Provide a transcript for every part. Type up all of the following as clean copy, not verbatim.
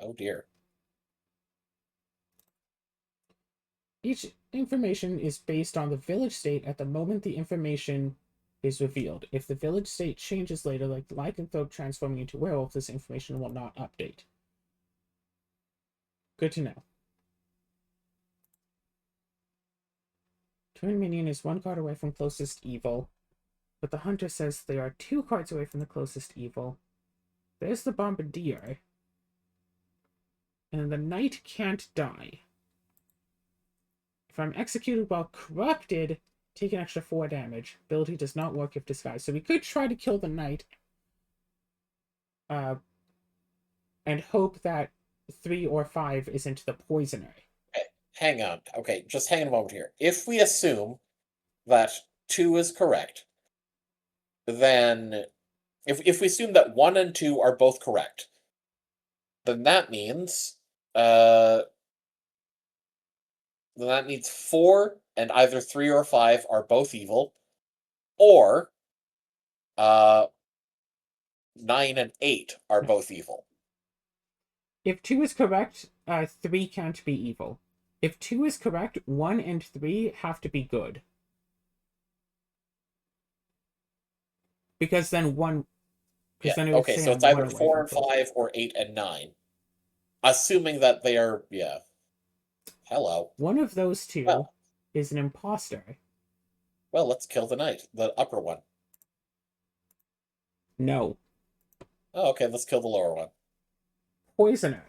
Oh dear. Each information is based on the village state at the moment the information is revealed. If the village state changes later, like the lycanthrope transforming into werewolf, this information will not update. Good to know. Twin minion is 1 card away from closest evil, but the hunter says they are 2 cards away from the closest evil. There's the bombardier. And the knight can't die. If I'm executed while corrupted, take an extra 4 damage. Ability does not work if disguised. So we could try to kill the knight. And hope that 3 or 5 isn't the poisoner. Okay, hang on. Okay, just hang on a moment here. If we assume that 2 is correct, then if we assume that 1 and 2 are both correct, then that means 4 and either 3 or 5 are both evil, or 9 and 8 are both evil. If 2 is correct, 3 can't be evil. If 2 is correct, 1 and 3 have to be good. Because then 1... Yeah. Then it Okay, so I'm it's either 1 away 4 from and close. 5 or 8 and 9. Assuming that they are, yeah. Hello. One of those 2 Well, is an imposter. well, let's kill the knight, the upper one. No. Oh, okay, let's kill the lower one. Poisoner.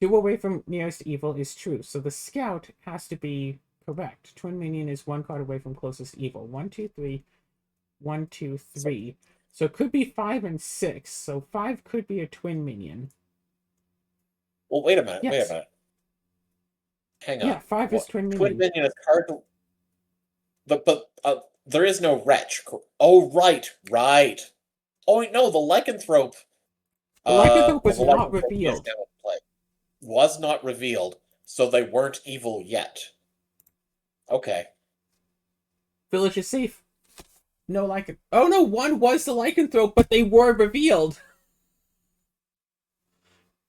2 away from nearest evil is true, so the scout has to be correct. Twin minion is 1 card away from closest evil. 1, 2, 3. 1, 2, 3. So it could be 5 and 6. So 5 could be a twin minion. Well, wait a minute. Yes. Wait a minute. Hang on. Yeah, 5 is twin Twin minion. minion is cardinal. But there is no wretch. Oh, right. Oh, wait, no, the lycanthrope. The lycanthrope was the not lycanthrope is revealed. now in play. Was not revealed, so they weren't evil yet. Okay. Village is safe. No lycanthrope. Oh no, 1 was the lycanthrope, but they were revealed.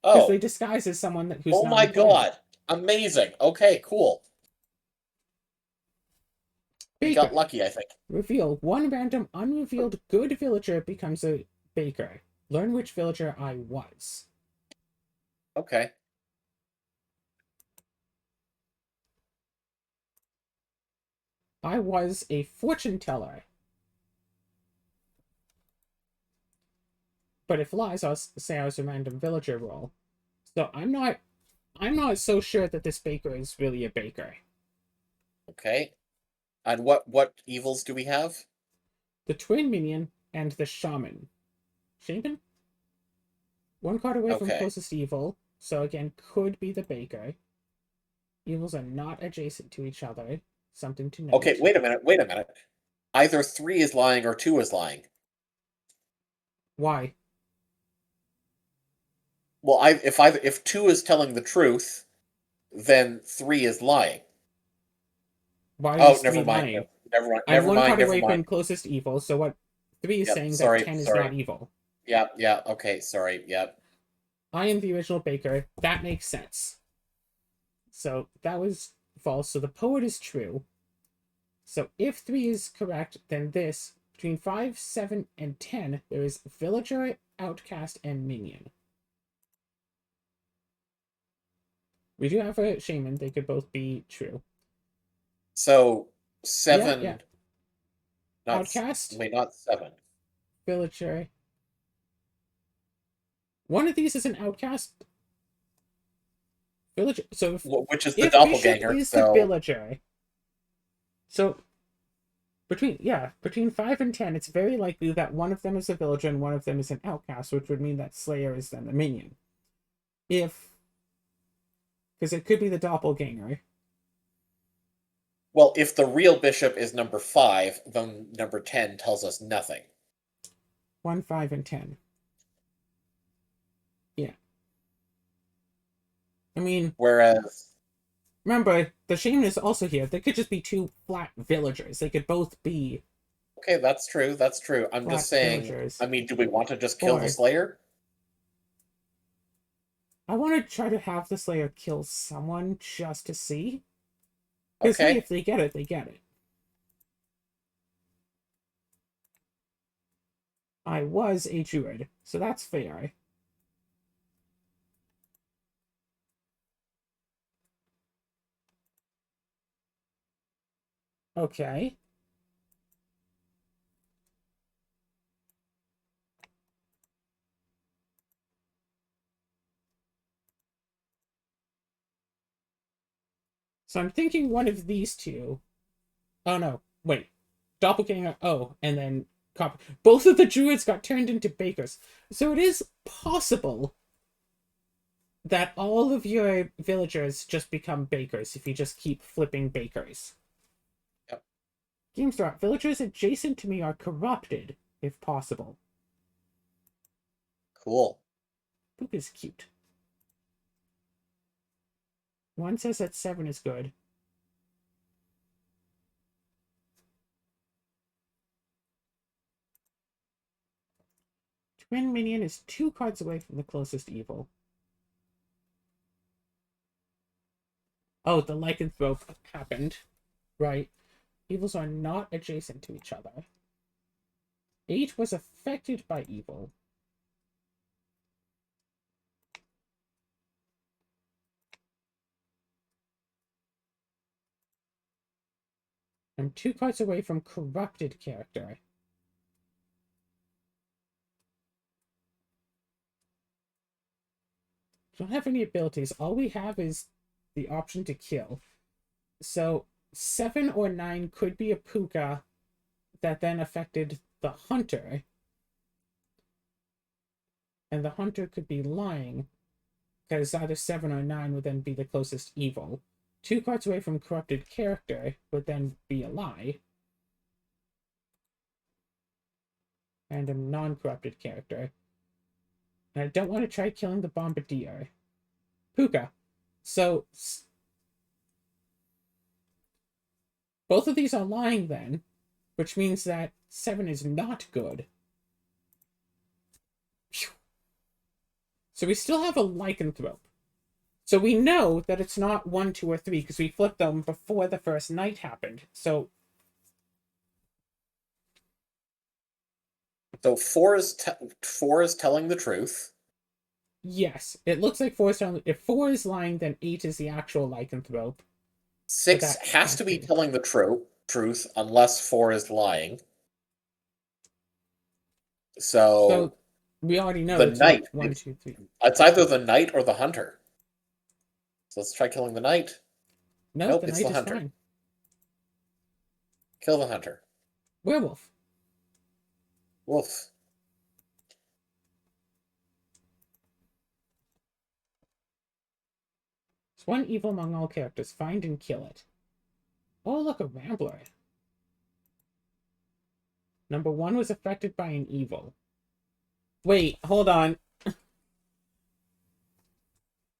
Because they Oh. disguise as someone who's Oh not my important. god. Amazing. Okay, cool. We got lucky, I think. Reveal. 1 random unrevealed good villager becomes a baker. Learn which villager I was. Okay. I was a fortune teller. But if lies, I'll say I was a random villager role. So I'm not so sure that this baker is really a baker. Okay. And what evils do we have? The twin minion and the shaman. Shaman? 1 card away from closest evil, so again, could be the baker. Evils are not adjacent to each other. Something to note. Okay, wait a minute. Either 3 is lying or 2 is lying. Why? Well, if 2 is telling the truth, then 3 is lying. Why Oh, is 3 lying? Never one mind, card never away mind. from closest evil, so what 3 is Yep, saying sorry, that 10 is sorry. not evil. Yeah, okay, sorry, yep. I am the original baker. That makes sense. So that was false. So the poet is true. So if 3 is correct, then this, between 5, 7, and 10, there is villager, outcast, and minion. We do have a shaman. They could both be true. So 7. Yeah. Not, outcast. Wait, not 7. Villager. One of these is an outcast. Villager. So which is the doppelganger. Is the villager. So between 5 and 10, it's very likely that one of them is a villager and one of them is an outcast, which would mean that Slayer is then the minion. Because it could be the doppelganger. Well, if the real bishop is number 5, then number 10 tells us nothing. 1, 5, and 10. Yeah. I mean... Whereas... Remember, the shaman is also here. They could just be 2 flat villagers. They could both be... Okay, that's true. I'm just saying... Villagers. I mean, do we want to just kill the Slayer? I want to try to have the Slayer kill someone just to see. Because, hey, Okay. if they get it, they get it. I was a druid, so that's fair. Okay. So I'm thinking one of these two. Oh no, wait. Doppelganger, oh, and then both of the druids got turned into bakers. So it is possible that all of your villagers just become bakers if you just keep flipping bakers. Yep. GameStar, villagers adjacent to me are corrupted, if possible. Cool. Poop is cute. One says that 7 is good. Twin minion is 2 cards away from the closest evil. Oh, the lycanthrope happened. Right. Evils are not adjacent to each other. 8 was affected by evil. I'm 2 cards away from corrupted character. Don't have any abilities. All we have is the option to kill. So 7 or 9 could be a puka that then affected the hunter. And the hunter could be lying, because either 7 or 9 would then be the closest evil. 2 cards away from corrupted character would then be a lie. And a non-corrupted character. And I don't want to try killing the bombardier. Puka. So both of these are lying then, which means that 7 is not good. So we still have a lycanthrope. So we know that it's not 1, 2, or 3 because we flipped them before the first night happened. So 4 is 4 is telling the truth. yes, it looks like 4 is telling. If 4 is lying, then 8 is the actual lycanthrope. 6 has to be telling the truth unless 4 is lying. So we already know the it's knight. not 1, 2, 3. It's either the knight or the hunter. So let's try killing the knight. No, Nope, the it's knight the is hunter. fine. Kill the hunter. Werewolf. Wolf. It's one evil among all characters. Find and kill it. Oh, look, a Rambler. Number 1 was affected by an evil. Wait, hold on.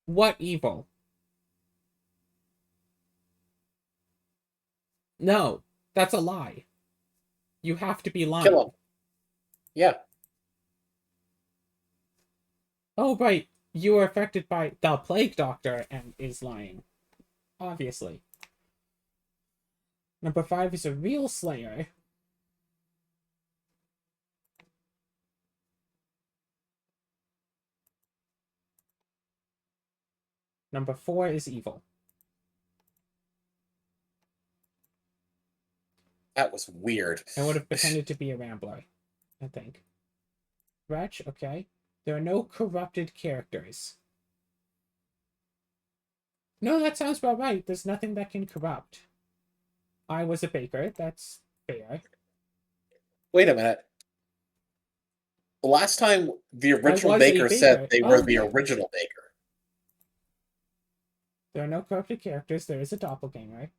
What evil? No, that's a lie. You have to be lying. Kill him. Yeah. Oh, right. You were affected by the Plague Doctor and is lying. Obviously. Number 5 is a real Slayer. Number 4 is evil. That was weird. And would have pretended to be a Rambler, I think. Wretch, okay. There are no corrupted characters. No, that sounds about right. There's nothing that can corrupt. I was a baker. That's fair. Wait a minute. The last time the original was a baker said baker. they Oh, were the yeah. original baker. There are no corrupted characters. There is a doppelganger.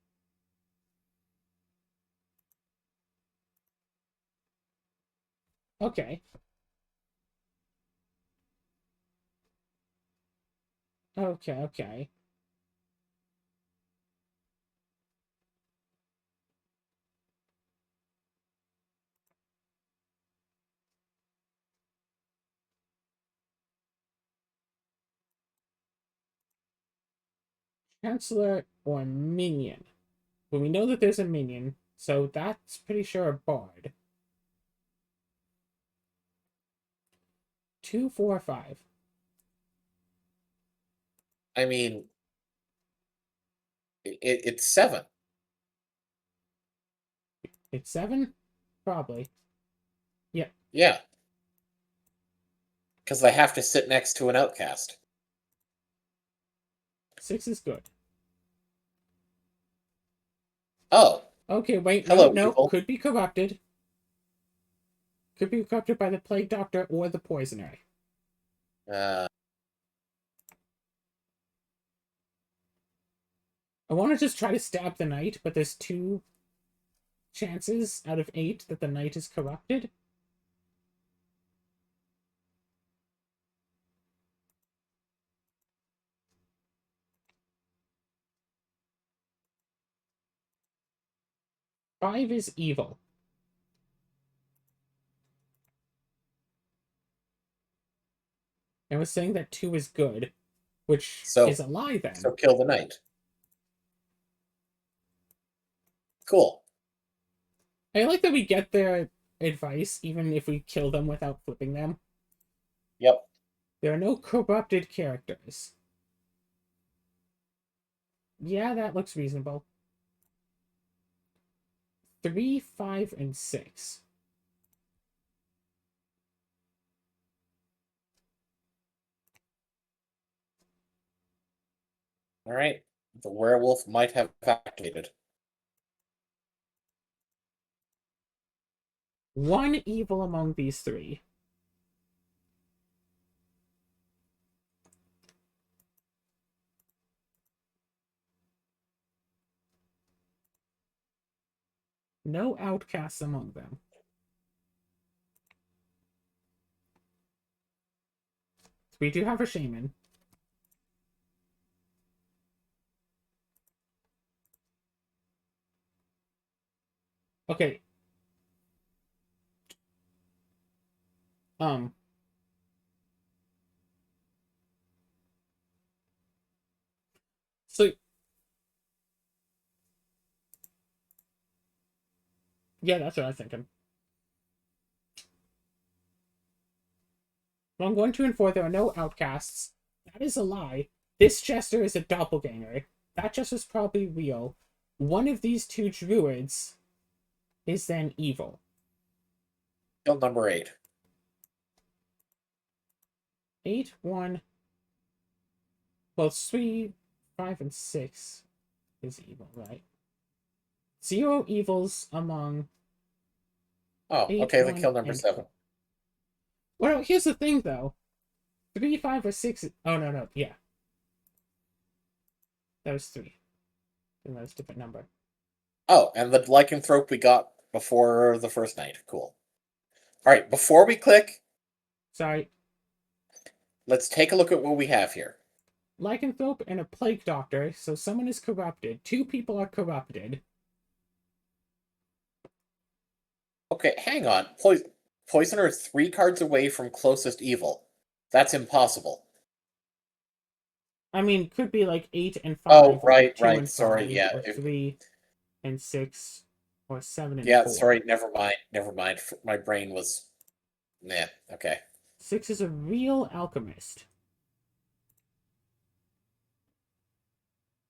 Okay. Okay. Chancellor or minion? Well, we know that there's a minion, so that's pretty sure a bard. 2, 4, 5. I mean, it's 7. It's 7? Probably. Yep. Yeah. Because they have to sit next to an outcast. 6 is good. Oh, Okay, wait, hello, no, people. could be corrupted. Could be corrupted by the Plague Doctor or the Poisoner. Uh, I want to just try to stab the knight, but there's 2 chances out of 8 that the knight is corrupted. Five is evil. I was saying that 2 is good, which is a lie then. so kill the knight. Cool. I like that we get their advice even if we kill them without flipping them. Yep. There are no corrupted characters. Yeah, that looks reasonable. 3, 5, and 6. All right. The werewolf might have activated. 1 evil among these 3. No outcasts among them. We do have a shaman. Okay. So yeah, that's what I was thinking. Well, I'm going to infer there are no outcasts. That is a lie. This jester is a doppelganger. That jester's probably real. One of these 2 druids is then evil. Kill number 8. 8, 1. Well, 3, 5, and 6 is evil, right? 0 evils among. Oh, 8, okay, then 1, kill number and 7. Well, here's the thing, though. 3, 5, or 6. Oh, no. Yeah. That was 3. Then that was a different number. Oh, and the lycanthrope we got before the first night. Cool. All right, before we click, Sorry. let's take a look at what we have here. Lycanthrope and a plague doctor, so someone is corrupted. 2 people are corrupted. Okay, hang on. Poisoner is 3 cards away from closest evil. That's impossible. I mean, could be like 8 and 5. Oh, right, or 2 right. and Sorry, 5, yeah. or 3 and 6, or 7 and Yeah, 4. sorry. Never mind. My brain was. Nah. Okay. 6 is a real alchemist.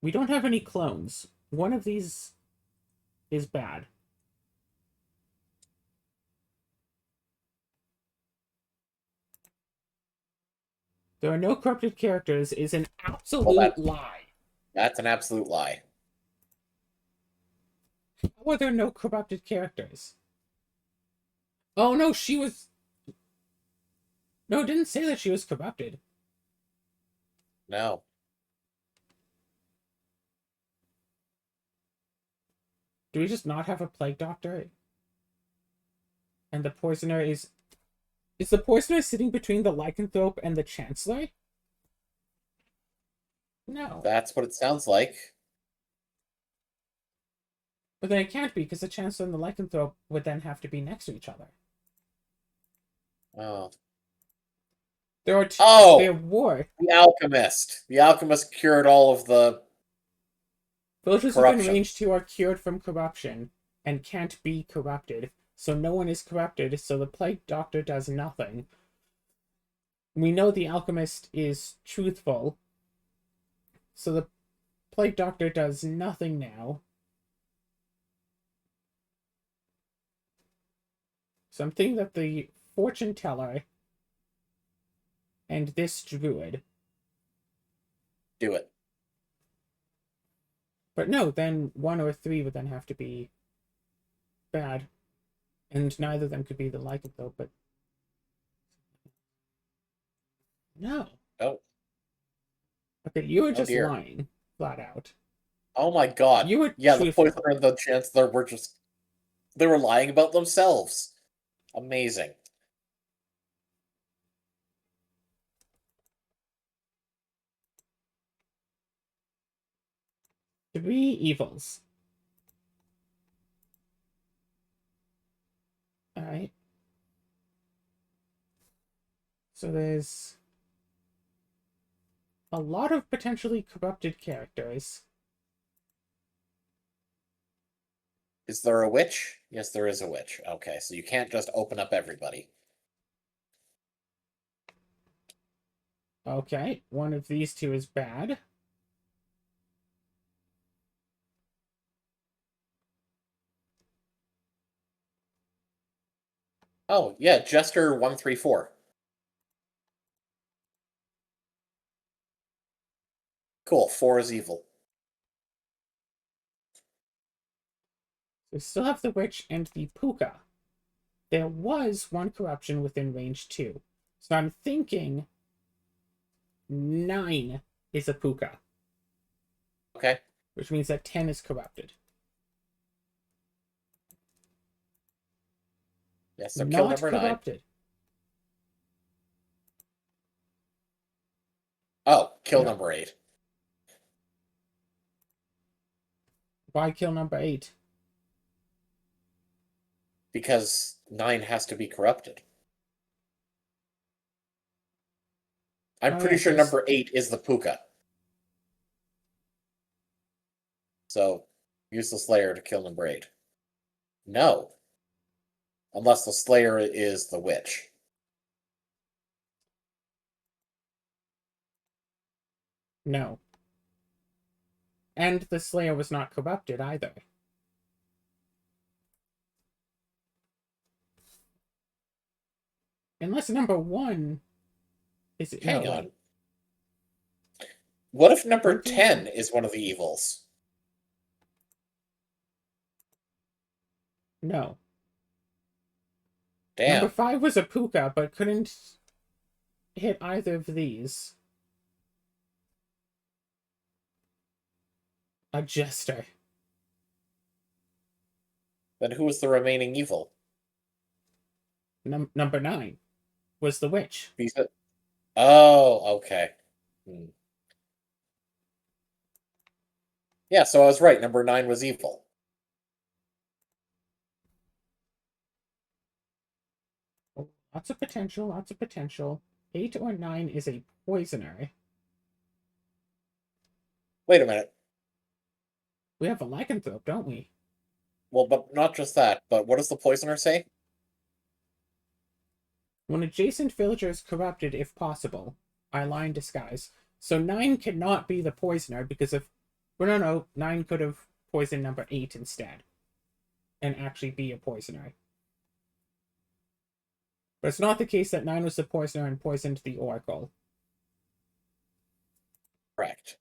We don't have any clones. One of these is bad. There are no corrupted characters is an absolute lie. That's an absolute lie. How are there no corrupted characters? Oh no, she was. No, it didn't say that she was corrupted. No. Do we just not have a plague doctor? And the poisoner is. Is the poisoner sitting between the lycanthrope and the chancellor? No. That's what it sounds like. But then it can't be, because the chancellor and the lycanthrope would then have to be next to each other. Oh. There are two. Oh! There were. The alchemist. The alchemist cured all of the Villagers within Corruption. range 2 are cured from corruption and can't be corrupted. So no one is corrupted, so the Plague Doctor does nothing. We know the Alchemist is truthful, so the Plague Doctor does nothing now. So I'm thinking that the Fortune Teller and this Druid. Do it. But no, then 1 or 3 would then have to be bad. And neither of them could be the lycanthrope, but... No. Oh. Okay, you were Oh just dear. lying, flat out. Oh my god. You were Yeah, the truthful. Poisoner and the Chancellor were just... They were lying about themselves. Amazing. Three evils. Alright. So there's a lot of potentially corrupted characters. Is there a witch? Yes, there is a witch. Okay, so you can't just open up everybody. Okay, one of these two is bad. Oh, yeah, Jester 134. Cool, 4 is evil. We still have the witch and the puka. There was one corruption within range 2. So I'm thinking 9 is a puka. Okay. Which means that 10 is corrupted. Yes, so kill Not number 9. corrupted. Oh, kill Yep. number 8. Why kill number 8? Because 9 has to be corrupted. I'm Oh, pretty yeah, sure 'cause- number 8 is the puka. So, use the Slayer to kill number 8. No. Unless the Slayer is the witch. No. And the Slayer was not corrupted either. Unless number 1 is it? Hang No, on. wait. What if number 1, 2, 10 is one of the evils? No. Damn. Number 5 was a puka, but couldn't hit either of these. A jester. Then who is the remaining evil? Number 9 was the witch. Oh, okay. Yeah, so I was right. Number 9 was evil. Oh, lots of potential, lots of potential. 8 or 9 is a poisoner. Wait a minute. We have a lycanthrope, don't we? Well, but not just that, but what does the poisoner say? When adjacent villager is corrupted, if possible. I lie in disguise. So 9 cannot be the poisoner because if... Well, no, 9 could have poisoned number 8 instead. And actually be a poisoner. But it's not the case that 9 was the poisoner and poisoned the Oracle. Correct.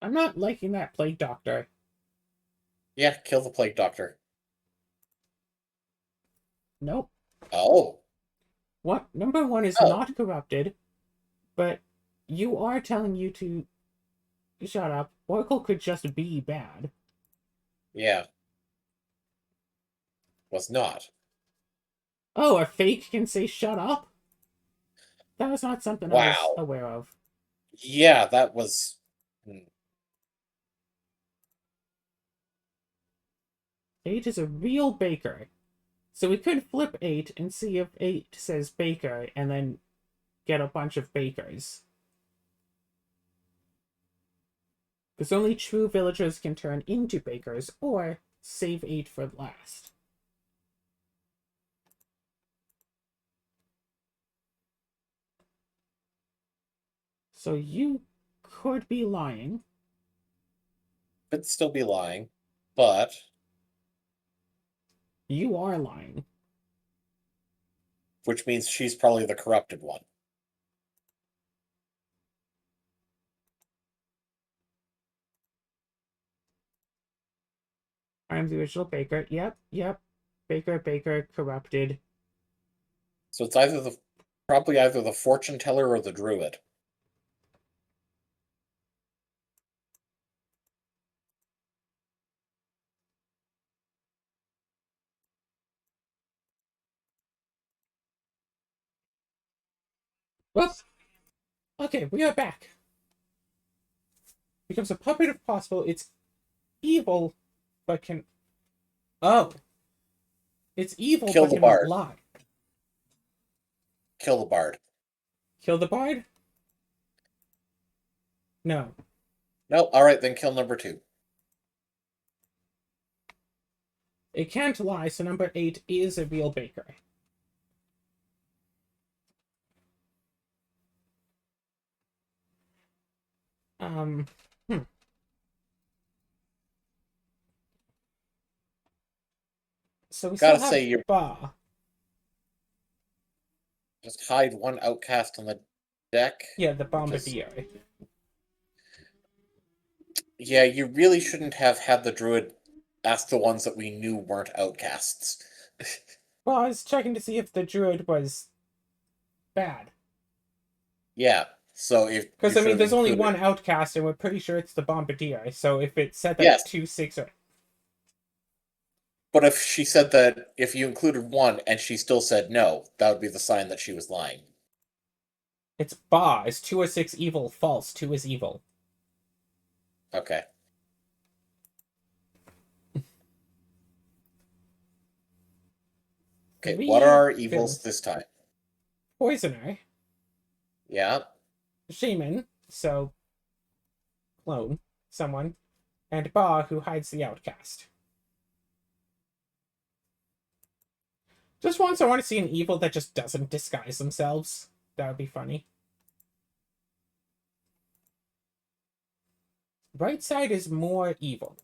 I'm not liking that Plague Doctor. Yeah, kill the Plague Doctor. Nope. Oh. What? Number 1 is not corrupted, but you are telling you to shut up. Oracle could just be bad. Yeah. Was not. Oh, a fake can say shut up? That was not something I was aware of. Yeah, that was. 8 is a real baker. So we could flip 8 and see if 8 says baker and then get a bunch of bakers. Because only true villagers can turn into bakers, or save 8 for last. So you could be lying. Could still be lying, but You are lying. which means she's probably the corrupted one. I'm the original baker. Yep. Baker, corrupted. So it's probably either the fortune teller or the druid. Whoops. Okay, we are back. Becomes a puppet if possible. It's evil, but can... Oh. It's evil, Kill but the cannot bard. lie. Kill the bard. Kill the bard? No. No, alright, then kill number 2. It can't lie, so number 8 is a real baker. Um, hmm. So we Gotta still say, have you Ba. just hide one outcast on the deck. Yeah, the Just, Bombardier. yeah, you really shouldn't have had the druid ask the ones that we knew weren't outcasts. Well, I was checking to see if the druid was bad. Yeah, so if you Because, I should mean, have there's only included... one outcast, and we're pretty sure it's the Bombardier. So if it said that Yes, 2-6 or... but if she said that if you included one and she still said no, that would be the sign that she was lying. It's Ba. Is 2 or 6 evil? False. 2 is evil. Okay. Okay, what are 3 our evils villains. this time? Poisoner. Yeah, Shaman. So, clone. Someone. And Ba, who hides the outcast. Just once, I want to see an evil that just doesn't disguise themselves. That would be funny. Right side is more evil.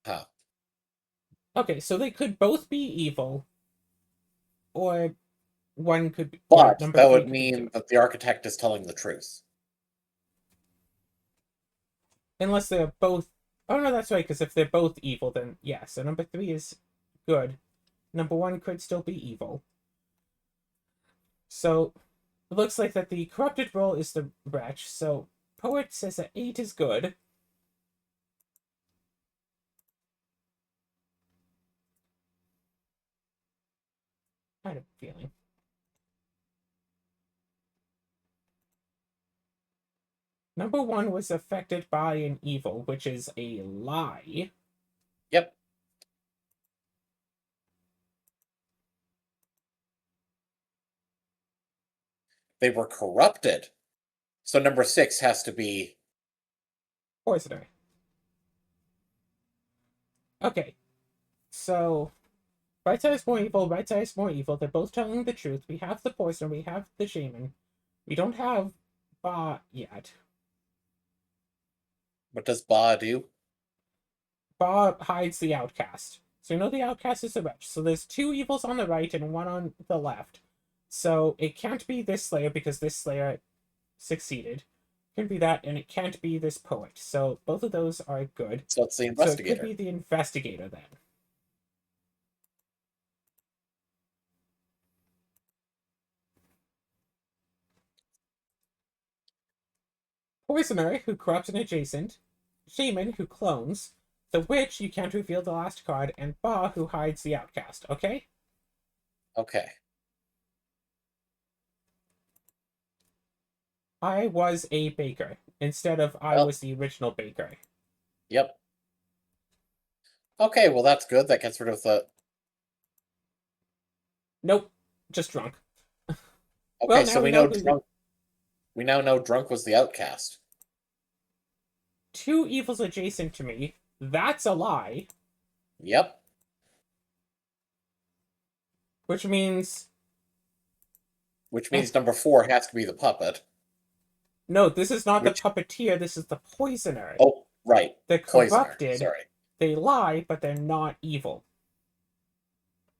huh. Okay, so they could both be evil, or one could be, or But number that 3 would could be mean good. that the architect is telling the truth. Unless they're both... Oh, no, that's right, because if they're both evil, then yeah. So number 3 is good. Number 1 could still be evil. So it looks like that the corrupted role is the wretch. So Poet says that 8 is good. I had a feeling. Number 1 was affected by an evil, which is a lie. Yep. They were corrupted. So number 6 has to be... Poisoner. Okay, so right side is more evil, right side is more evil. They're both telling the truth. We have the poisoner, we have the shaman. We don't have Ba yet. What does Ba do? Ba hides the outcast. So you know the outcast is the wretch. So there's 2 evils on the right and 1 on the left. So it can't be this Slayer because this Slayer succeeded. It can be that, and it can't be this poet. So both of those are good. So it's the So it could investigator. be the investigator then. Poisoner, who corrupts an adjacent. Shaman, who clones. The Witch, you can't reveal the last card. And Ba, who hides the outcast. Okay? Okay. I was a baker instead of I Well, was the original baker. yep. Okay, well that's good. That gets rid of the. Nope, just drunk. Well, Okay, now so we we know know who drunk. We now know drunk was the outcast. two evils adjacent to me. That's a lie, Yep. which means Which means number 4 has to be the puppet. no, this is not the Which. puppeteer, this is the poisoner. Oh, right. The Poisoner. corrupted, Sorry. they lie, but they're not evil.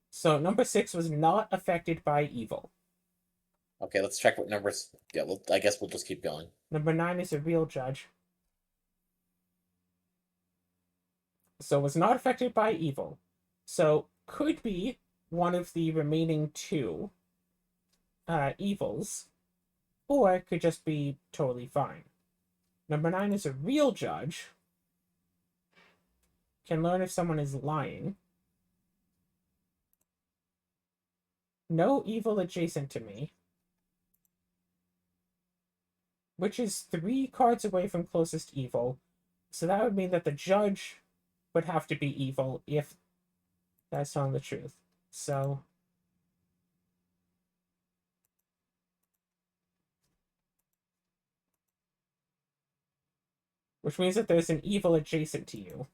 So number 6 was not affected by evil. Okay, let's check what numbers. Yeah, well, I guess we'll just keep going. Number 9 is a real judge. So was not affected by evil. So could be one of the remaining 2 evils, or it could just be totally fine. Number 9 is a real judge. Can learn if someone is lying. No evil adjacent to me. Which is 3 cards away from closest evil. So that would mean that the judge would have to be evil if that's telling the truth. So which means that there's an evil adjacent to you.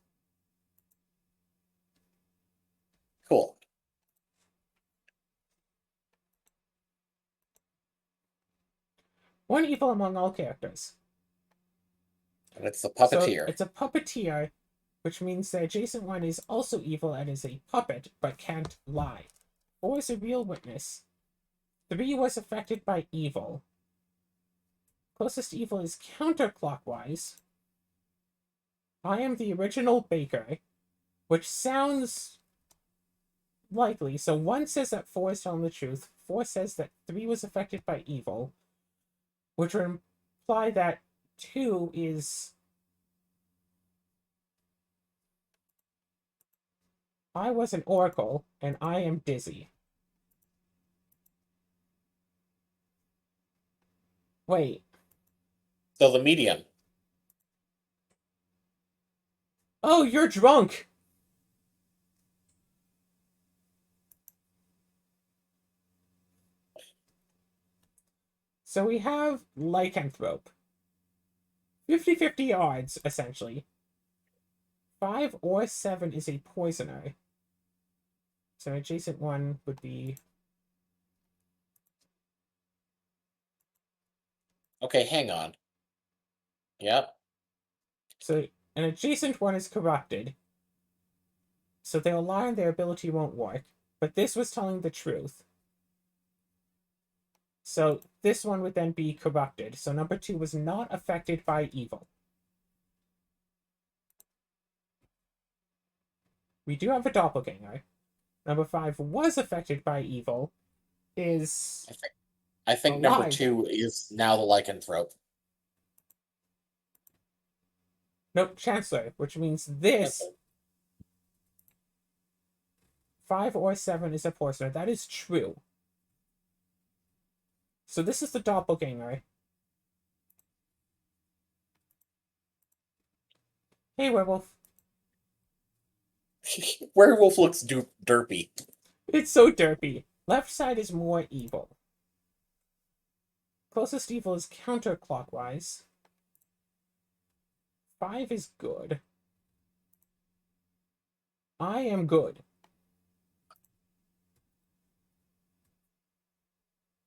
Cool. One evil among all characters. And it's the So puppeteer. it's a puppeteer, which means the adjacent one is also evil and is a puppet, but can't lie. 4 is a real witness. 3 was affected by evil. Closest evil is counterclockwise. I am the original baker, which sounds likely. So 1 says that 4 is telling the truth. 4 says that 3 was affected by evil, which would imply that 2 is I was an oracle, and I am dizzy. Wait. So the medium. Oh, you're drunk! So we have lycanthrope. 50-50 odds, essentially. 5 or 7 is a poisoner. So adjacent one would be... Okay, hang on. Yep. So an adjacent one is corrupted. So they'll lie and their ability won't work. But this was telling the truth. So this one would then be corrupted. So number 2 was not affected by evil. We do have a doppelganger. Number 5 was affected by evil. Is I think number alive. 2 is now the lycanthrope. Nope, Chancellor, which means this Okay. 5 or 7 is a poisoner. That is true. So this is the doppelganger. Hey, werewolf. Werewolf looks derpy. It's so derpy. Left side is more evil. Closest evil is counterclockwise. 5 is good. I am good.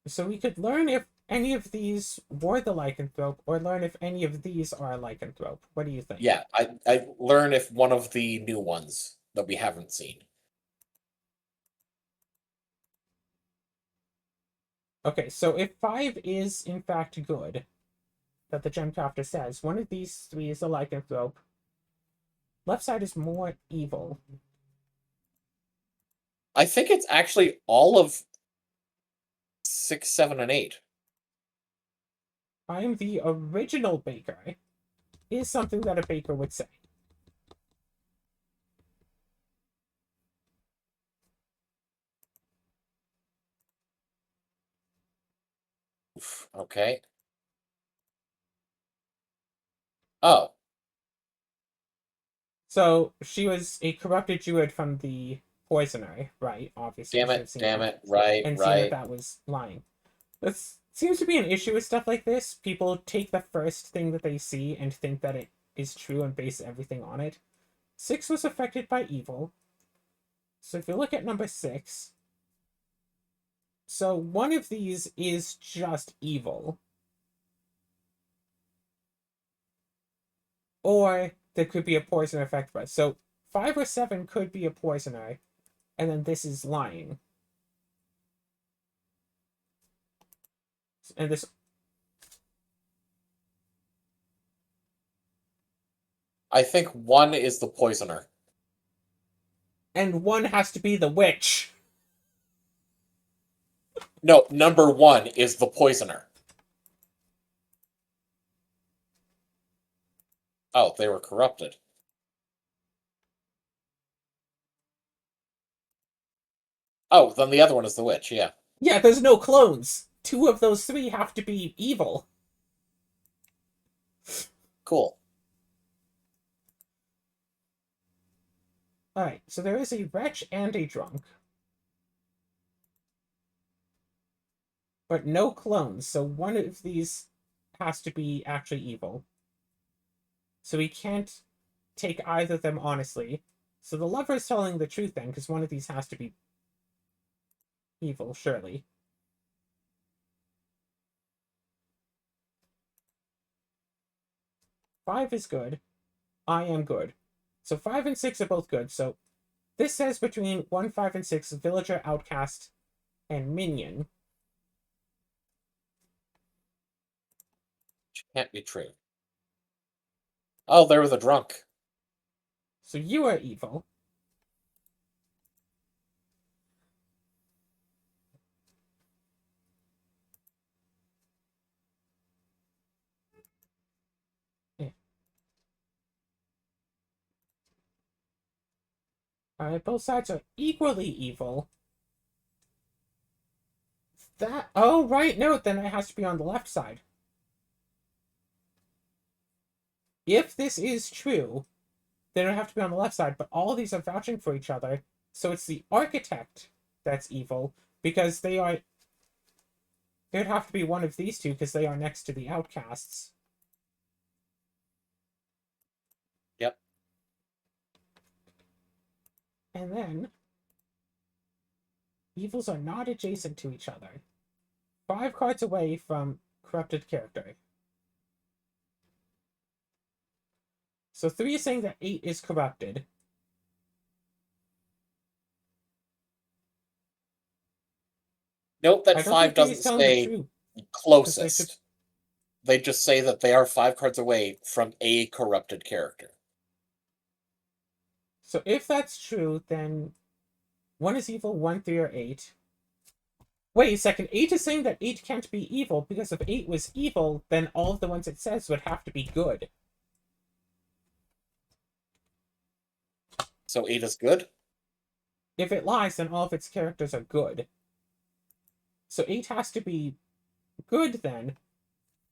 So we could learn if any of these were the lycanthrope, or learn if any of these are a lycanthrope. What do you think? Yeah, I learn if one of the new ones that we haven't seen. Okay, so if 5 is in fact good, that the Gemcrafter says, one of these 3 is a lycanthrope. Left side is more evil. I think it's actually all of 6, 7, and 8. I'm the original baker is something that a baker would say. Okay. Oh, So she was a corrupted druid from the poisoner, right? Obviously, damn should it, have seen damn that it. Right, and seen that right. that was lying. That seems to be an issue with stuff like this. People take the first thing that they see and think that it is true and base everything on it. 6 was affected by evil. So if you look at number 6, so one of these is just evil. Or there could be a poison effect by. So 5 or 7 could be a poisoner, and then this is lying. And this I think 1 is the poisoner. and 1 has to be the witch. No, number 1 is the poisoner. Oh, they were corrupted. Oh, then the other one is the witch, yeah. Yeah, there's no clones. 2 of those 3 have to be evil. Cool. Alright, so there is a wretch and a drunk. But no clones, so one of these has to be actually evil. So we can't take either of them honestly. So the lover is telling the truth then, because one of these has to be evil, surely. Five is good. I am good. So 5 and 6 are both good. So this says between 1, 5, and 6, villager, outcast, and minion. Can't be true. Oh, they were the drunk. So you are evil. Yeah. Alright, both sides are equally evil. That. Oh, right. No, then it has to be on the left side. If this is true, then it would have to be on the left side, but all of these are vouching for each other. So it's the architect that's evil, because they are. It would have to be one of these two, because they are next to the outcasts. Yep. And then. Evils are not adjacent to each other. 5 cards away from corrupted character. So 3 is saying that 8 is corrupted. Note that I don't 5 think 3 is doesn't telling the say truth. closest. They just say that they are 5 cards away from a corrupted character. So if that's true, then 1 is evil, 1, 3, or 8. Wait a second, 8 is saying that 8 can't be evil, because if 8 was evil, then all of the ones it says would have to be good. So 8 is good? If it lies, then all of its characters are good. So 8 has to be good then,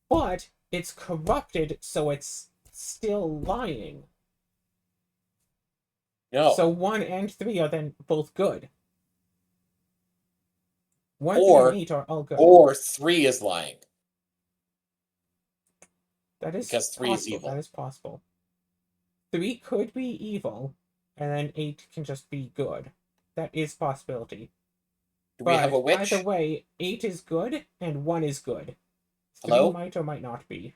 but it's corrupted, so it's still lying. No. So 1 and 3 are then both good. 1, 3, Or and 8 are all good. Or 3 is lying. That is Because 3 is possible. evil. That is possible. 3 could be evil, and then 8 can just be good. That is possibility. Do we have a witch? Either way, 8 is good and 1 is good. 3 Hello? might or might not be.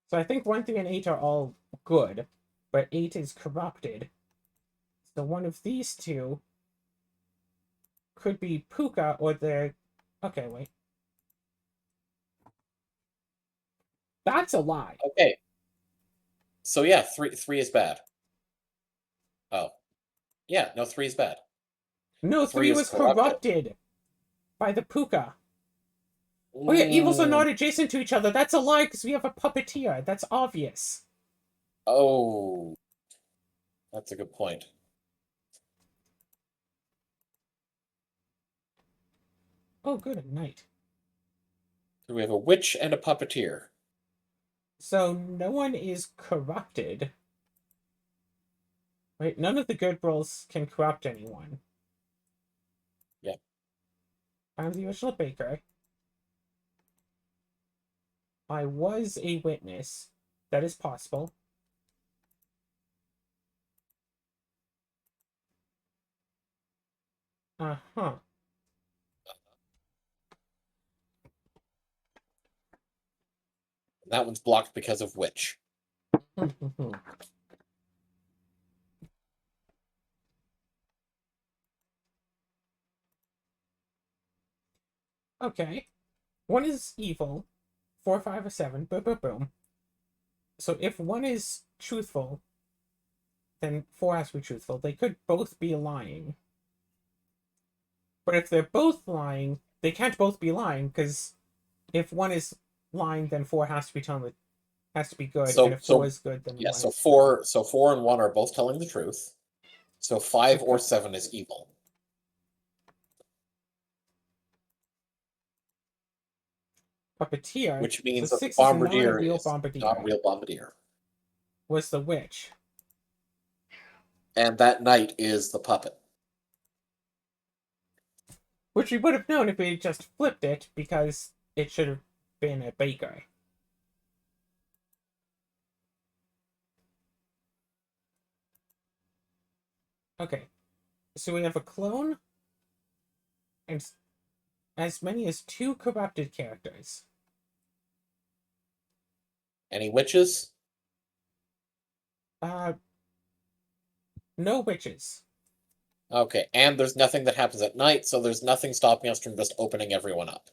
So I think 1, 3, and 8 are all good, but 8 is corrupted. So one of these two could be Puka or the... Okay, wait. That's a lie. Okay. So yeah, 3 is bad. Oh. Yeah, no, 3 is bad. No, 3 3 is was corrupted by the Puka. Oh yeah, evils are not adjacent to each other. That's a lie because we have a puppeteer. That's obvious. Oh. That's a good point. Oh, good, a knight. So we have a witch and a puppeteer. So no one is corrupted. Wait, none of the good rolls can corrupt anyone. Yeah. I'm the original baker. I was a witness. That is possible. Uh-huh. That one's blocked because of witch. Okay. One is evil. 4, 5, or 7. Boom, boom, boom. So if one is truthful, then 4 has to be truthful. They could both be lying. But if they're both lying, they can't both be lying, because if one is lying, then 4 has to be telling the has to be good, and if 4 is good, then Yeah, 1 so is 4 and 1 are both telling the truth. So 5 or Okay. 7 is evil. Puppeteer. Which So means that the 6 is not a bombardier real is not a bombardier. real bombardier. Was the witch. And that knight is the puppet. Which we would have known if we had just flipped it, because it should have been a baker. Okay. So we have a clone and as many as 2 corrupted characters. Any witches? Uh, no witches. Okay, and there's nothing that happens at night, so there's nothing stopping us from just opening everyone up.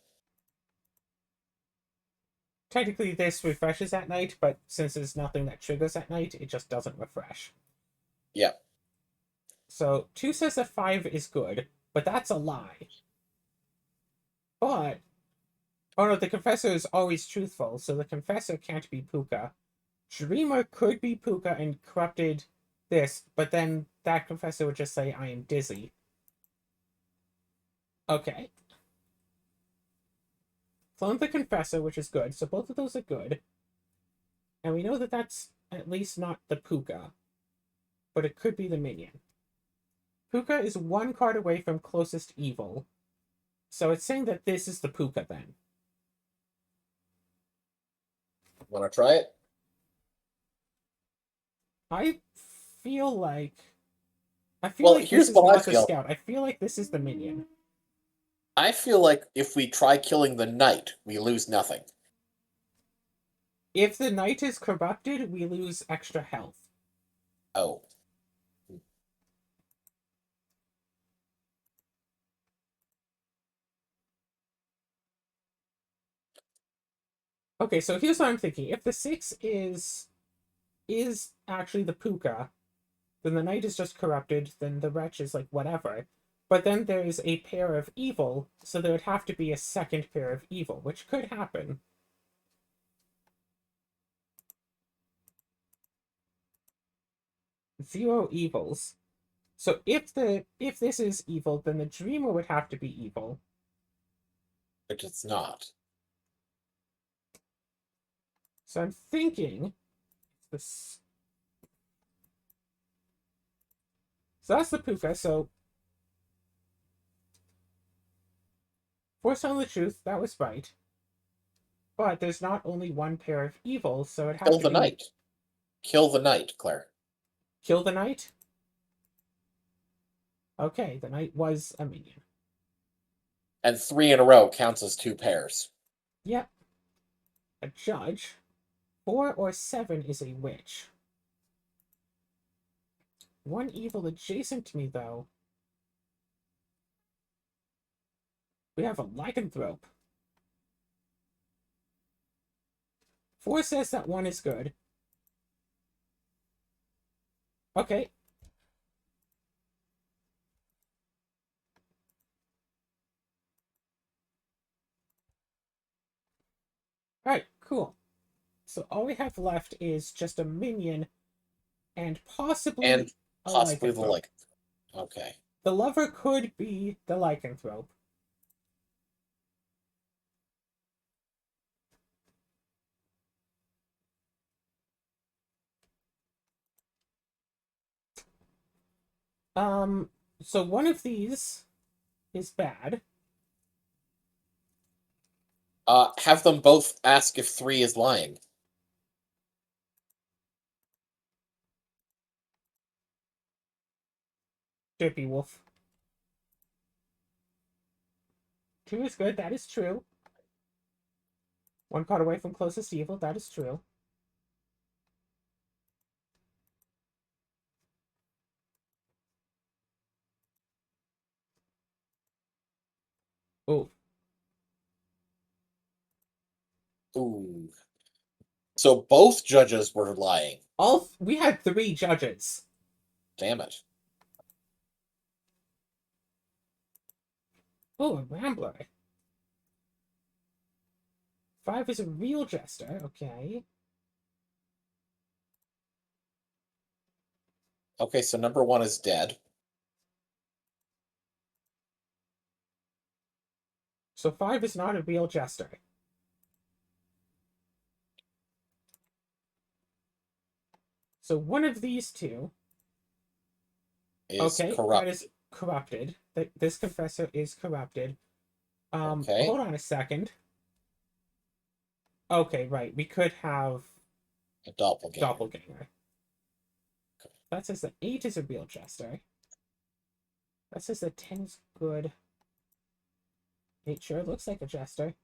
Technically, this refreshes at night, but since there's nothing that triggers at night, it just doesn't refresh. Yeah. So 2 says that 5 is good, but that's a lie. But oh no, the confessor is always truthful, so the confessor can't be Puka. Dreamer could be Puka and corrupted this, but then that confessor would just say, I am dizzy. Okay. Clone the confessor, which is good, so both of those are good. And we know that that's at least not the Puka, but it could be the minion. Puka is 1 card away from closest evil, so it's saying that this is the Puka then. Want to try it? I feel like Well, this here's is what I not the feel. scout. I feel like this is the minion. I feel like if we try killing the knight, we lose nothing. If the knight is corrupted, we lose extra health. Oh. Okay, so here's what I'm thinking. If the 6 is actually the Puka, then the knight is just corrupted, then the wretch is like whatever. But then there's a pair of evil, so there would have to be a second pair of evil, which could happen. Zero evils. So if this is evil, then the dreamer would have to be evil. But it's not. So I'm thinking this. So that's the Puka. So for telling the truth, that was right. But there's not only 1 pair of evil, so it has Kill to the be knight. Kill the knight, Claire. kill the knight. Okay, the knight was a minion. And 3 in a row counts as 2 pairs. Yep. A judge. 4 or 7 is a witch. 1 evil adjacent to me, though. We have a lycanthrope. 4 says that 1 is good. Okay. Alright, cool. So all we have left is just a minion and possibly And a possibly the lycanthrope. like. Okay. The lover could be the lycanthrope. So one of these is bad. Have them both ask if 3 is lying. Drippy Wolf. 2 is good, that is true. 1 card away from closest evil, that is true. Oh. Ooh. So both judges were lying. We had 3 judges. Damn it. Oh, a Rambler. 5 is a real jester, okay. Okay, so number 1 is dead. So 5 is not a real jester. So one of these two. Is Okay, corrupt. that is corrupted. This confessor is corrupted. Okay. Hold on a second. Okay, right. We could have A doppelganger. doppelganger. That says that 8 is a real jester. That says that 10 is good. 8 sure looks like a jester.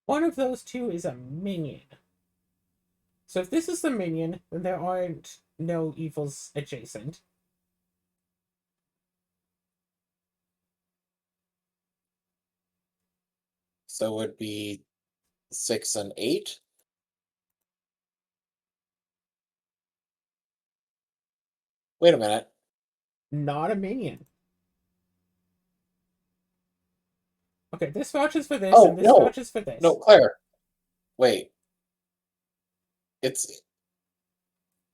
One of those two is a minion. So if this is the minion, then there aren't no evils adjacent. So it would be 6 and 8. Wait a minute. Not a minion. Okay, this vouches for this, Oh, and this no. vouches for this. No, Claire. Wait. It's.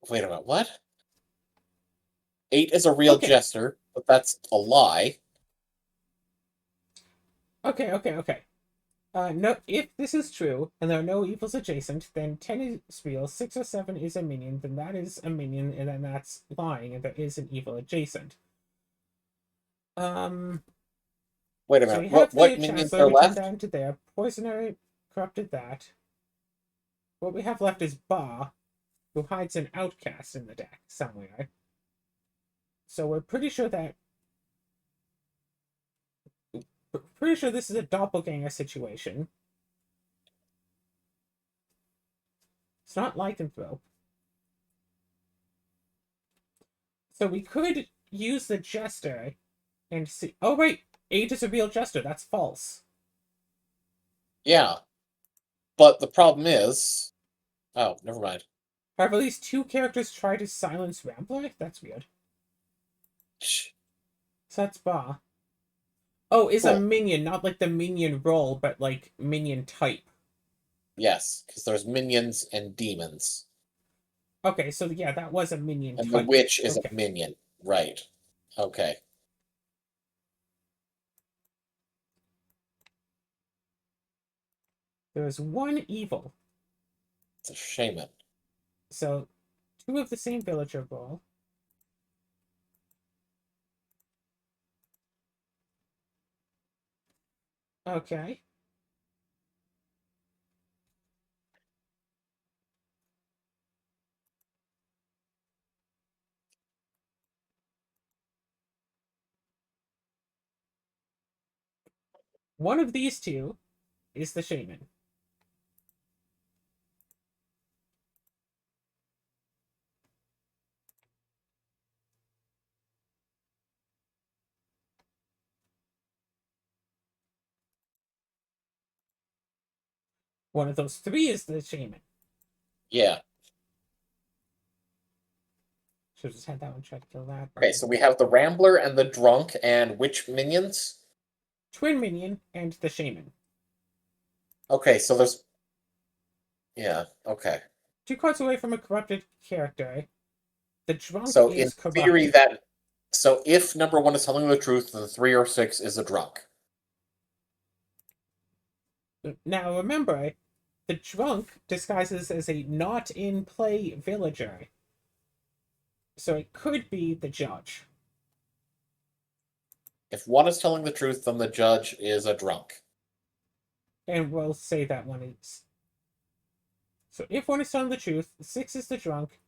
Wait a minute. What? 8 is a real Okay. jester, but that's a lie. Okay. No, if this is true, and there are no evils adjacent, then 10 is real, 6 or 7 is a minion, then that is a minion, and then that's lying, and there is an evil adjacent. Wait a So minute. we have What the minions Chancellor, are we come left? down to there. Poisoner corrupted that. What we have left is Ba, who hides an outcast in the deck somewhere. So we're pretty sure this is a doppelganger situation. It's not lycanthrope. So we could use the jester and see. Oh wait, 8 is a real jester. That's false. Yeah. But the problem is. Oh, never mind. Have at least 2 characters try to silence Rambler? That's weird. Shh. So that's Ba. Oh, is a Cool. minion, not like the minion role, but like minion type. Yes, because there's minions and demons. Okay, so yeah, that was a minion And the type. witch is Okay. a minion. Right. Okay. There is 1 evil. It's a shaman. So 2 of the same villager role. Okay. One of these 2 is the shaman. One of those 3 is the shaman. Yeah. Should have just had that one try to kill that. Okay, so we have the Rambler and the Drunk, and which minions? Twin minion and the shaman. Okay, so there's. Yeah, okay. 2 cards away from a corrupted character. The drunk So in is corrupted. theory, that So if number 1 is telling the truth, then 3 or 6 is a drunk. Now remember, the drunk disguises as a not in play villager. So it could be the judge. If 1 is telling the truth, then the judge is a drunk. And we'll say that one is. So if 1 is telling the truth, 6 is the drunk,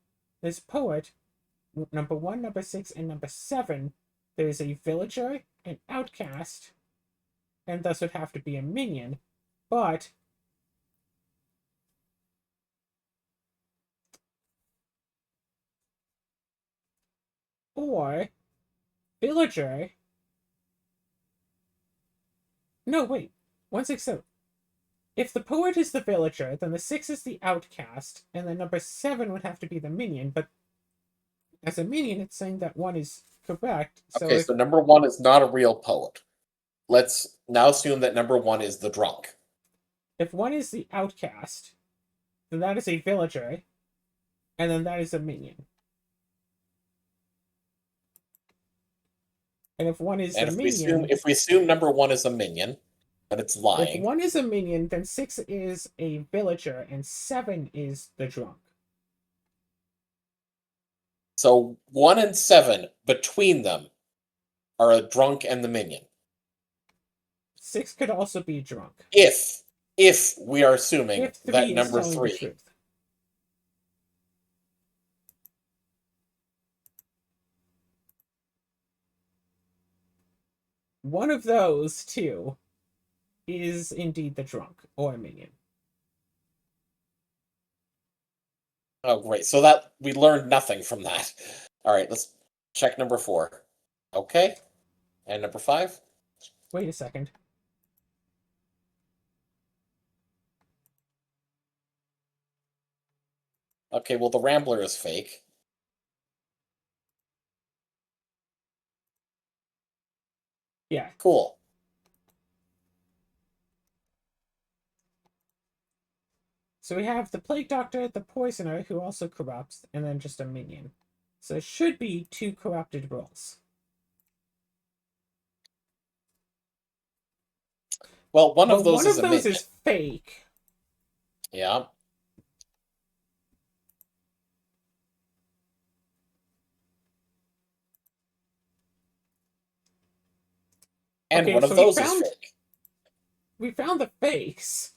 this poet, number 1, number 6, and number 7, there is a villager, an outcast, and thus would have to be a minion, but or villager. No, wait. 167. If the poet is the villager, then the 6 is the outcast, and then number 7 would have to be the minion, but as a minion, it's saying that 1 is correct. So Okay, so number 1 is not a real poet. Let's now assume that number 1 is the drunk. if 1 is the outcast, then that is a villager, and then that is a minion. And if 1 is And the if minion, if we assume number 1 is a minion, but it's if lying. 1 is a minion, then 6 is a villager, and 7 is the drunk. So 1 and 7 between them are a drunk and the minion. 6 could also be drunk. If we are assuming If 3 that is number telling 3. the truth. One of those two is indeed the drunk or minion. Oh, great. So that we learned nothing from that. All right, let's check number 4. Okay. And number 5? Wait a second. Okay, well, the Rambler is fake. Yeah. Cool. So we have the Plague Doctor, the Poisoner, who also corrupts, and then just a minion. So it should be 2 corrupted roles. Well, one of those one is of a those minion. is fake. Yeah. And Okay, one of so those is fake. we found the fakes.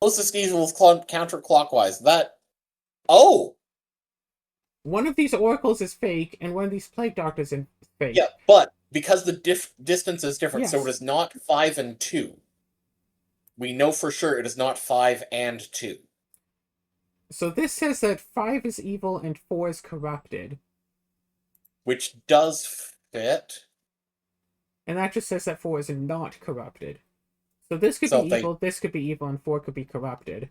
Closest evil is counterclockwise. That. Oh! One of these oracles is fake, and one of these Plague Doctors is fake. Yeah, but because the distance is different, so Yes. it is not 5 and 2. We know for sure it is not 5 and 2. So this says that 5 is evil and 4 is corrupted. Which does fit. And that just says that 4 is not corrupted. So this could So be evil, this could be evil, and 4 could be corrupted.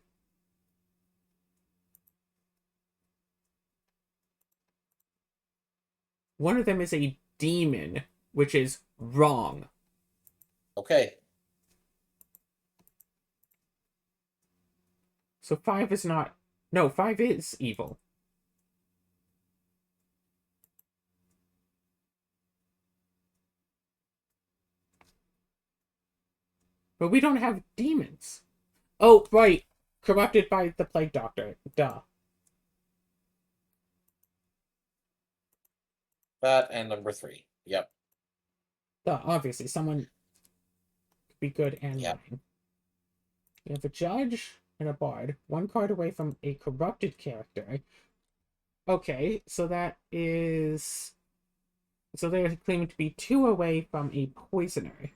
One of them is a demon, which is wrong. Okay. So 5 is not... No, 5 is evil. But we don't have demons. Oh, right. Corrupted by the Plague Doctor. Duh. That and number 3. Yep. Duh, obviously. Someone could be good and Yep. lying. We have a judge and a bard. 1 card away from a corrupted character. Okay, so that is... So they're claiming to be 2 away from a poisoner.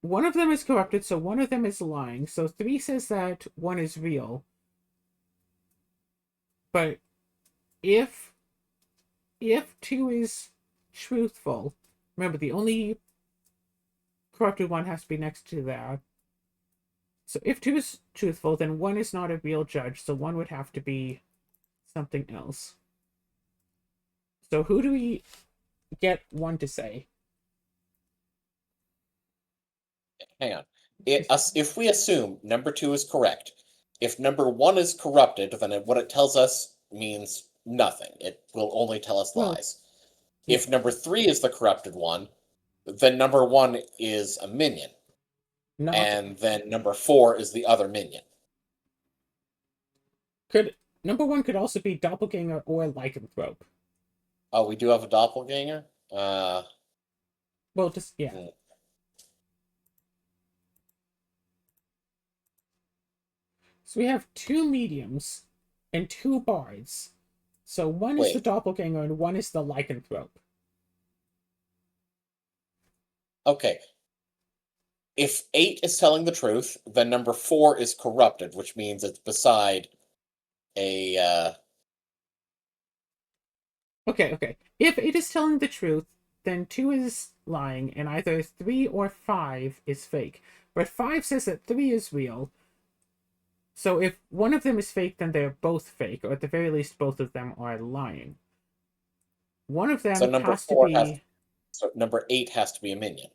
One of them is corrupted, so one of them is lying. So 3 says that 1 is real. But if 2 is truthful, remember the only corrupted one has to be next to that. So if 2 is truthful, then 1 is not a real judge, so 1 would have to be something else. So who do we get 1 to say? Hang on. If we assume number 2 is correct, If number 1 is corrupted, then what it tells us means nothing. It will only tell us Well, lies. If number 3 is the corrupted one, then number 1 is a minion, not and then number 4 is the other minion. could number 1 could also be doppelganger or lycanthrope. Oh, we do have a doppelganger? Well, just yeah. Hmm. So we have 2 mediums and 2 bards. So one is the Wait. doppelganger and one is the lycanthrope. Okay. If 8 is telling the truth, then number 4 is corrupted, which means it's beside a. Okay. If 8 is telling the truth, then 2 is lying, and either 3 or 5 is fake. But 5 says that 3 is real. So if one of them is fake, then they're both fake, or at the very least, both of them are lying. One of them So number has to 4 be. has. So number 8 has to be a minion.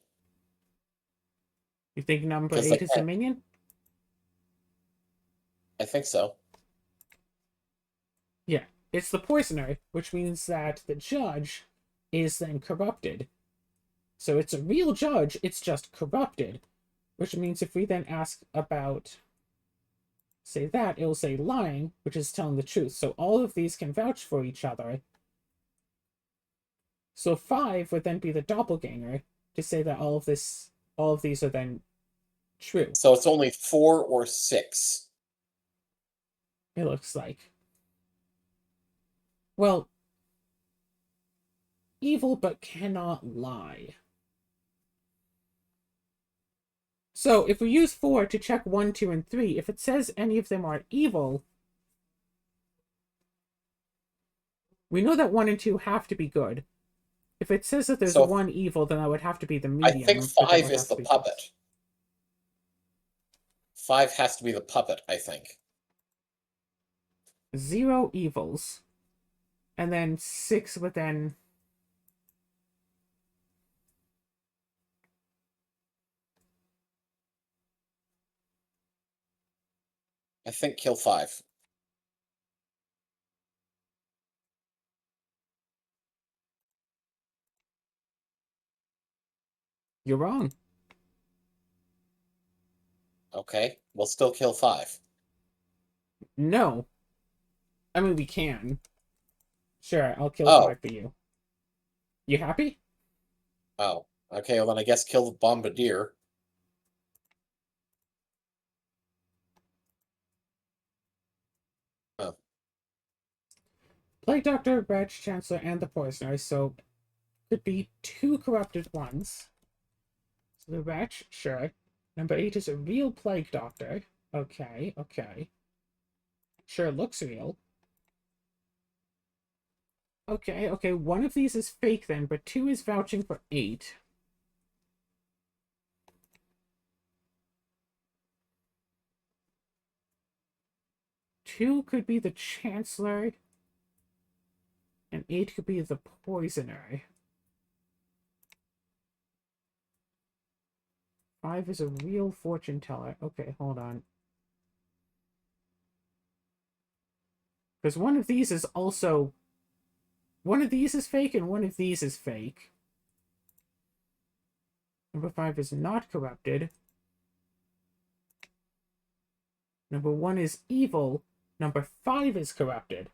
You think number Because 8 is a minion? I think so. Yeah, it's the poisoner, which means that the judge is then corrupted. So it's a real judge, it's just corrupted. Which means if we then ask about, say that, it'll say lying, which is telling the truth. So all of these can vouch for each other. So 5 would then be the doppelganger to say that all of these are then true. So it's only 4 or 6. It looks like. Well, evil but cannot lie. So if we use 4 to check 1, 2, and 3, if it says any of them are evil, we know that 1 and 2 have to be good. If it says that there's 1 evil, then that would have to be the medium. I think 5 is the puppet. 5 has to be the puppet, I think. 0 evils. And then 6 would then... I think kill 5. You're wrong. Okay, we'll still kill 5. No. I mean, we can. Sure, I'll kill 5 for you. You happy? Oh, okay, well then I guess kill the bombardier. Oh. Plague Doctor, Branch Chancellor, and the Poisoner, so could be 2 corrupted ones. So the Wretch, sure. Number 8 is a real Plague Doctor. Okay. Sure, looks real. Okay, one of these is fake then, but 2 is vouching for 8. Two could be the Chancellor, and 8 could be the Poisoner. 5 is a real fortune teller. Okay, hold on. Because one of these is also... One of these is fake, and one of these is fake. Number 5 is not corrupted. Number 1 is evil. Number 5 is corrupted.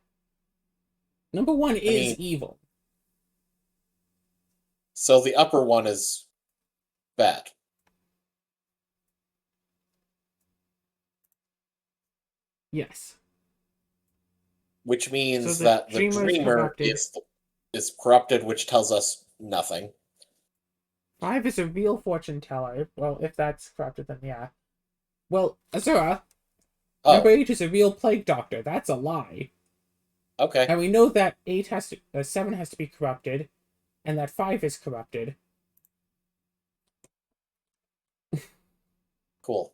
Number 1 is evil. So the upper one is bad. Yes. Which means so that the dreamer is corrupted, which tells us nothing. 5 is a real fortune teller. Well, if that's corrupted, then yeah. Well, Azura, number 8 is a real plague doctor. That's a lie. Okay. And we know that 7 has to be corrupted, and that 5 is corrupted. Cool.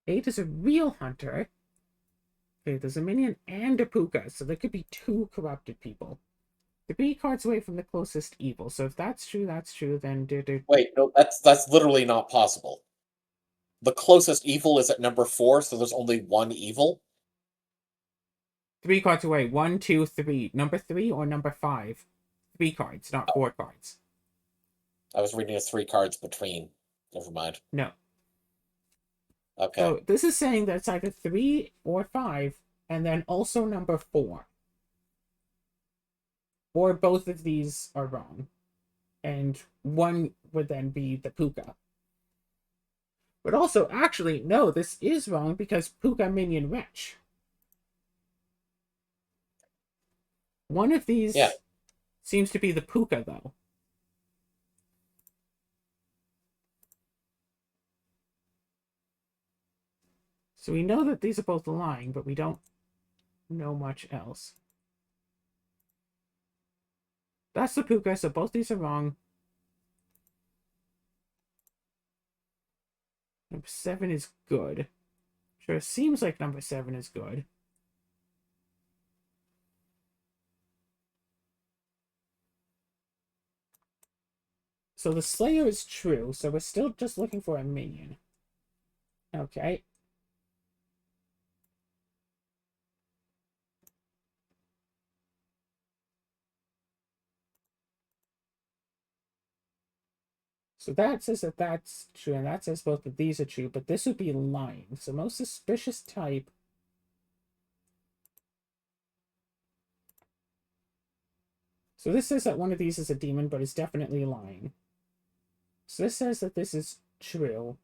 Eight is a real hunter. Okay, there's a minion and a puka, so there could be 2 corrupted people. 3 cards away from the closest evil. So if that's true, then Wait, no, that's literally not possible. The closest evil is at number 4, so there's only one evil. 3 cards away. 1, 2, 3. Number 3 or number 5? 3 cards, not 4 cards. I was reading as 3 cards between. Never mind. No. Okay. So this is saying that it's either 3 or 5, and then also number 4. Or both of these are wrong. And one would then be the Puka. But also, actually, no, this is wrong because Puka minion wretch. One of these seems to be the Puka, though. So we know that these are both lying, but we don't know much else. That's the Puka, so both these are wrong. Number 7 is good. Sure, it seems like number 7 is good. So the Slayer is true, so we're still just looking for a minion. Okay. So that says that that's true, and that says both of these are true, but this would be lying. So most suspicious type. So this says that one of these is a demon, but it's definitely lying. So this says that this is true.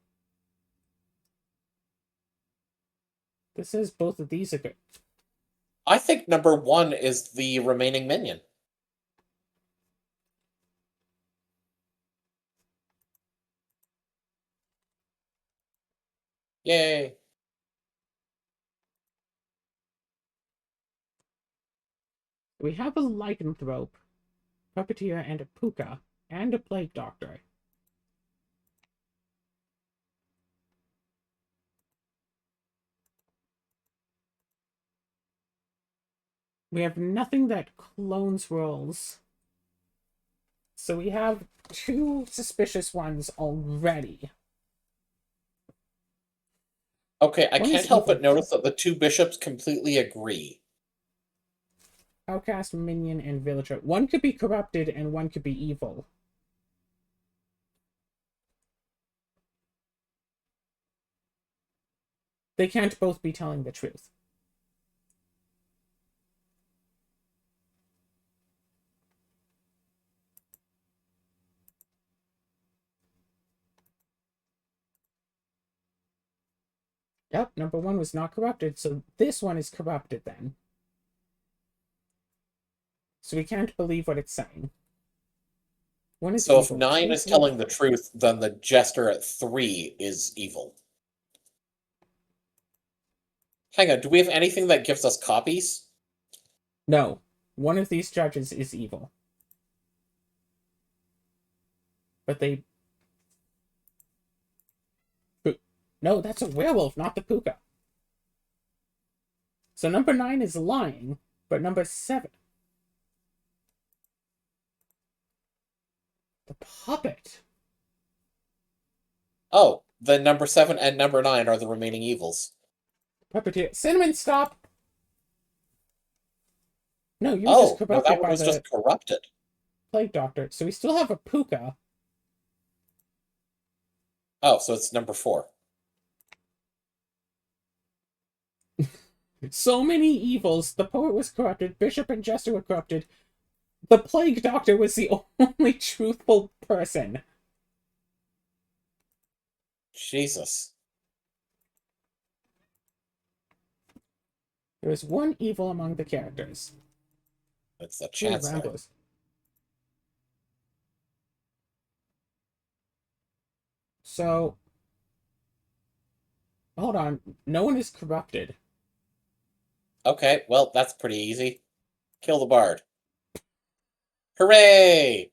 This says both of these are good. I think number 1 is the remaining minion. Yay. We have a lycanthrope, puppeteer, and a puka, and a plague doctor. We have nothing that clones rolls. So we have 2 suspicious ones already. Okay, I One can't is help evil. but notice that the 2 bishops completely agree. Outcast, minion, and villager. One could be corrupted and one could be evil. They can't both be telling the truth. Yep, number 1 was not corrupted, so this one is corrupted then. So we can't believe what it's saying. One is So evil. if 9 is telling the truth, then the jester at 3 is evil. Hang on, do we have anything that gives us copies? No, one of these judges is evil. But they... No, that's a werewolf, not the puka. So number 9 is lying, but number 7... The puppet. Oh, then number 7 and number 9 are the remaining evils. Puppeteer. Cinnamon, stop! No, you were just No, corrupted that one by was the just corrupted. plague doctor. So we still have a puka. Oh, so it's number 4. So many evils. The poet was corrupted. Bishop and jester were corrupted. The plague doctor was the only truthful person. Jesus. There is one evil among the characters. That's the Ooh, chancellor. Ramblers. So, hold on. No one is corrupted. Okay, well, that's pretty easy. Kill the bard. Hooray!